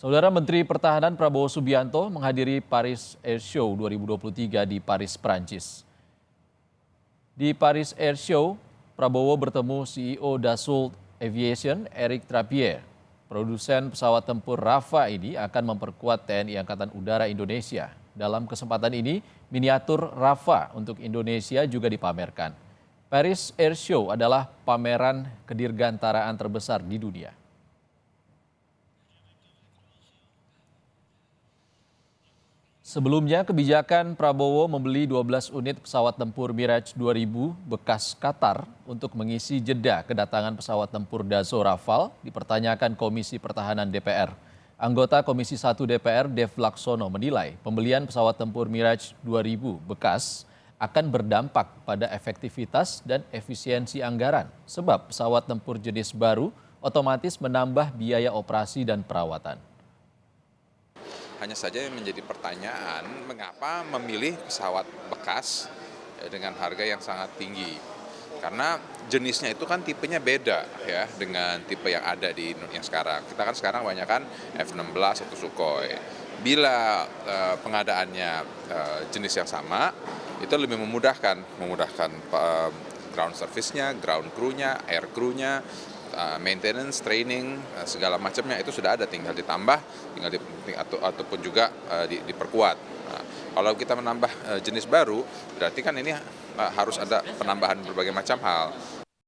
Saudara Menteri Pertahanan Prabowo Subianto menghadiri Paris Air Show 2023 di Paris, Prancis. Di Paris Air Show, Prabowo bertemu CEO Dassault Aviation, Eric Trappier. Produsen pesawat tempur Rafa ini akan memperkuat TNI Angkatan Udara Indonesia. Dalam kesempatan ini, miniatur Rafa untuk Indonesia juga dipamerkan. Paris Air Show adalah pameran kedirgantaraan terbesar di dunia. Sebelumnya, kebijakan Prabowo membeli 12 unit pesawat tempur Mirage 2000 bekas Qatar untuk mengisi jeda kedatangan pesawat tempur Dassault Rafale dipertanyakan Komisi Pertahanan DPR. Anggota Komisi 1 DPR Dev Laksono menilai pembelian pesawat tempur Mirage 2000 bekas akan berdampak pada efektivitas dan efisiensi anggaran sebab pesawat tempur jenis baru otomatis menambah biaya operasi dan perawatan. Hanya saja yang menjadi pertanyaan, mengapa memilih pesawat bekas dengan harga yang sangat tinggi? Karena jenisnya itu kan tipenya beda ya dengan tipe yang ada yang sekarang. Kita kan sekarang banyak kan F-16 atau Sukhoi. Bila pengadaannya jenis yang sama, itu lebih memudahkan ground service-nya, ground crew-nya, air crew-nya, maintenance, training, segala macamnya itu sudah ada, tinggal ditambah, ataupun juga diperkuat. Nah, kalau kita menambah jenis baru, berarti kan ini harus ada penambahan berbagai macam hal.